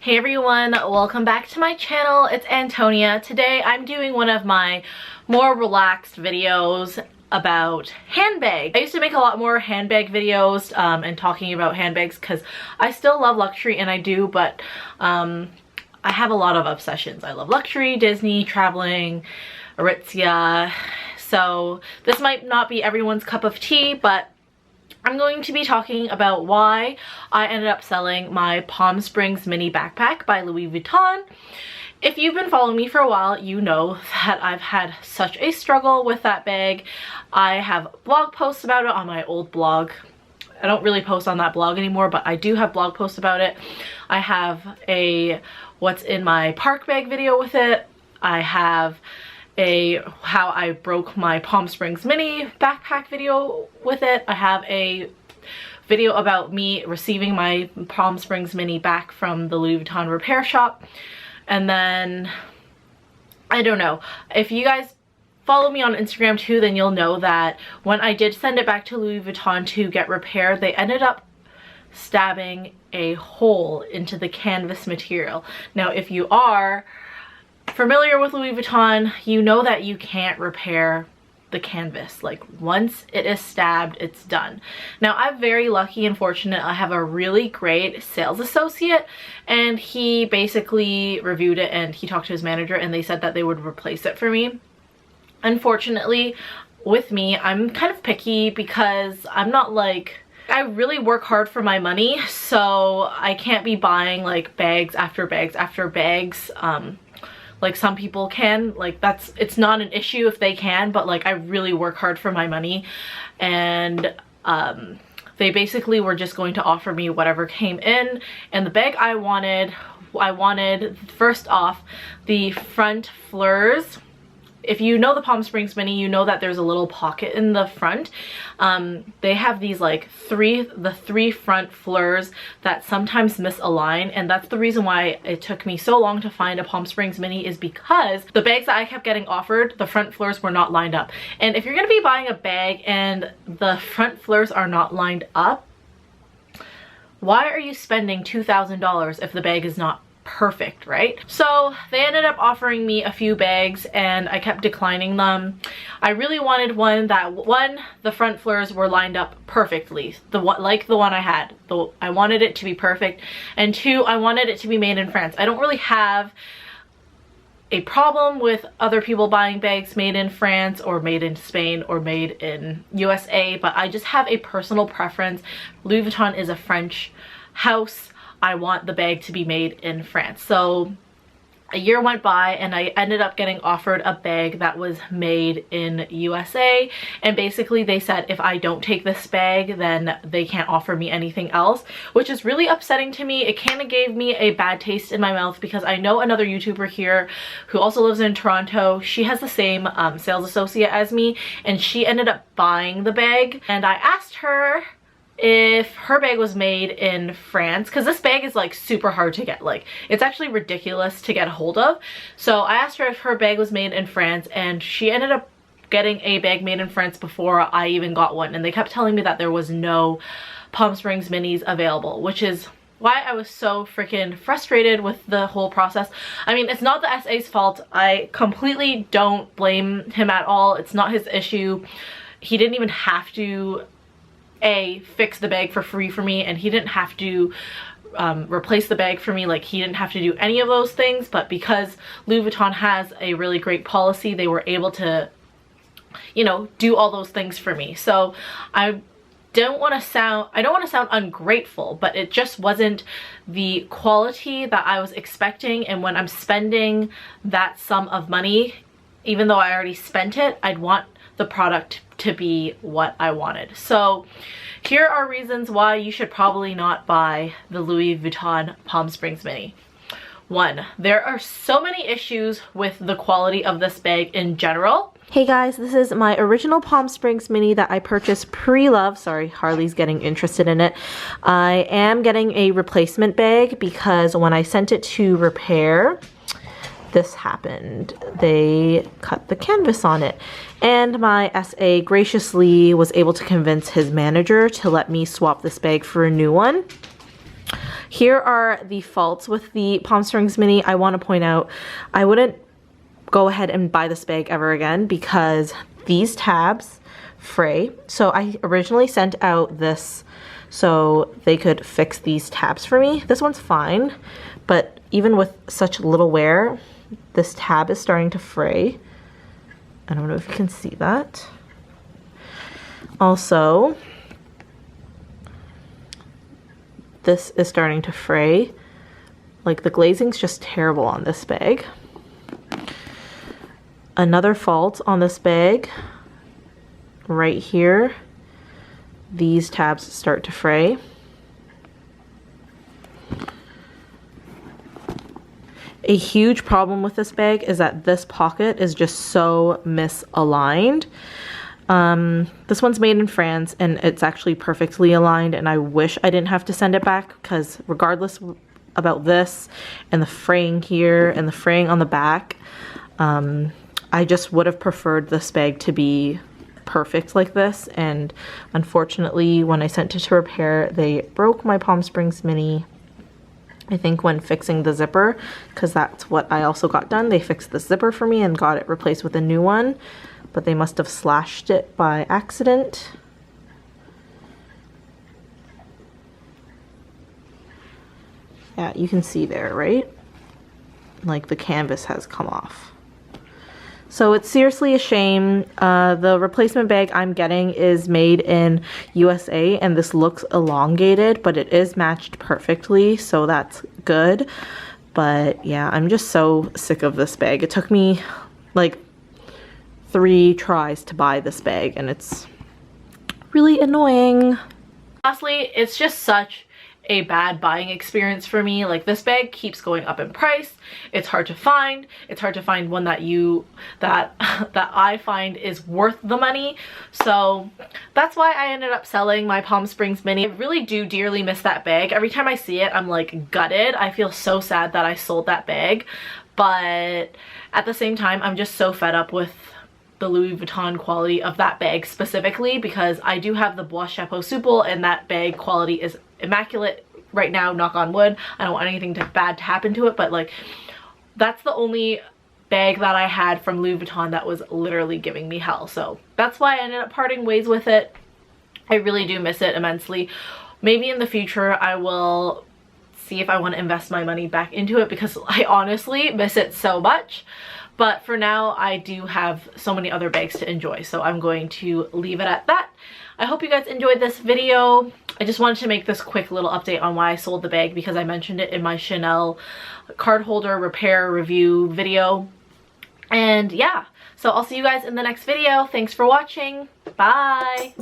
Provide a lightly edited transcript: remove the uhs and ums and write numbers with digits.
Hey everyone, welcome back to my channel. It's Antonia. Today I'm doing one of my more relaxed videos about handbags. I used to make a lot more handbag videos and talking about handbags because I still love luxury, and I do, but I have a lot of obsessions. I love luxury, Disney, traveling, Aritzia. So this might not be everyone's cup of tea, but I'm going to be talking about why I ended up selling my Palm Springs mini backpack by Louis Vuitton. If you've been following me for a while, you know that I've had such a struggle with that bag. I have blog posts about it on my old blog. I don't really post on that blog anymore, but I do have blog posts about it. I have a what's in my park bag video with it. I have a how I broke my Palm Springs mini backpack video with it. I have a video about me receiving my Palm Springs mini back from the Louis Vuitton repair shop. And then, I don't know, if you guys follow me on Instagram too, then you'll know that when I did send it back to Louis Vuitton to get repaired, they ended up stabbing a hole into the canvas material. Now, if you are familiar with Louis Vuitton, you know that you can't repair the canvas. Like, once it is stabbed, it's done. Now, I'm very lucky and fortunate. I have a really great sales associate, and he basically reviewed it and he talked to his manager and they said that they would replace it for me. Unfortunately, with me, I'm kind of picky because I'm not like, I really work hard for my money, so I can't be buying like bags after bags after bags. Like some people can, like it's not an issue if they can, but like I really work hard for my money, and they basically were just going to offer me whatever came in. And the bag I wanted first off the front fleurs. If you know the Palm Springs mini, you know that there's a little pocket in the front. They have these like the three front fleurs that sometimes misalign, and that's the reason why it took me so long to find a Palm Springs mini, is because the bags that I kept getting offered, the front fleurs were not lined up. And if you're gonna be buying a bag and the front fleurs are not lined up, why are you spending $2,000 if the bag is not perfect, right? So they ended up offering me a few bags and I kept declining them. I really wanted one that, the front fleurs were lined up perfectly, like the one I had. I wanted it to be perfect, and two, I wanted it to be made in France. I don't really have a problem with other people buying bags made in France or made in Spain or made in USA, but I just have a personal preference. Louis Vuitton is a French house. I want the bag to be made in France. So a year went by and I ended up getting offered a bag that was made in USA, and basically they said if I don't take this bag then they can't offer me anything else, which is really upsetting to me. It kind of gave me a bad taste in my mouth because I know another YouTuber here who also lives in Toronto. She has the same sales associate as me, and she ended up buying the bag, and I asked her if her bag was made in France, because this bag is like super hard to get. Like, it's actually ridiculous to get a hold of. So I asked her if her bag was made in France, and she ended up getting a bag made in France before I even got one, and they kept telling me that there was no Palm Springs minis available, which is why I was so freaking frustrated with the whole process. I mean, it's not the SA's fault. I completely don't blame him at all. It's not his issue. He didn't even have to fix the bag for free for me, and he didn't have to replace the bag for me. Like, he didn't have to do any of those things, but because Louis Vuitton has a really great policy, they were able to, you know, do all those things for me. So I don't want to sound ungrateful, but it just wasn't the quality that I was expecting. And when I'm spending that sum of money, even though I already spent it, I'd want the product to be what I wanted. So here are reasons why you should probably not buy the Louis Vuitton Palm Springs mini. 1, there are so many issues with the quality of this bag in general. Hey guys, this is my original Palm Springs mini that I purchased pre-love. Sorry, Harley's getting interested in it. I am getting a replacement bag because when I sent it to repair, this happened. They cut the canvas on it, and my SA graciously was able to convince his manager to let me swap this bag for a new one. Here are the faults with the Palm Springs Mini. I want to point out, I wouldn't go ahead and buy this bag ever again because these tabs fray. So I originally sent out this so they could fix these tabs for me. This one's fine, but even with such little wear, this tab is starting to fray. I don't know if you can see that. Also, this is starting to fray. Like, the glazing's just terrible on this bag. Another fault on this bag, right here, these tabs start to fray. A huge problem with this bag is that this pocket is just so misaligned. This one's made in France and it's actually perfectly aligned, and I wish I didn't have to send it back, because regardless about this and the fraying here and the fraying on the back, I just would have preferred this bag to be perfect like this. And unfortunately, when I sent it to repair, they broke my Palm Springs Mini, I think when fixing the zipper, because that's what I also got done. They fixed the zipper for me and got it replaced with a new one, but they must have slashed it by accident. Yeah, you can see there, right? Like, the canvas has come off. So it's seriously a shame. The replacement bag I'm getting is made in USA, and this looks elongated, but it is matched perfectly, so that's good. But yeah, I'm just so sick of this bag. It took me like 3 tries to buy this bag, and it's really annoying. Honestly, it's just such a bad buying experience for me. Like, this bag keeps going up in price. It's hard to find. It's hard to find one that I find is worth the money. So that's why I ended up selling my Palm Springs Mini. I really do dearly miss that bag. Every time I see it, I'm like gutted. I feel so sad that I sold that bag. But at the same time, I'm just so fed up with the Louis Vuitton quality of that bag specifically, because I do have the Bois Chapeau Souple and that bag quality is immaculate right now, knock on wood. I don't want anything bad to happen to it, but like, that's the only bag that I had from Louis Vuitton that was literally giving me hell. So that's why I ended up parting ways with it. I really do miss it immensely. Maybe in the future I will see if I want to invest my money back into it, because I honestly miss it so much. But for now, I do have so many other bags to enjoy, so I'm going to leave it at that. I hope you guys enjoyed this video. I just wanted to make this quick little update on why I sold the bag, because I mentioned it in my Chanel card holder repair review video. And yeah, so I'll see you guys in the next video. Thanks for watching. Bye!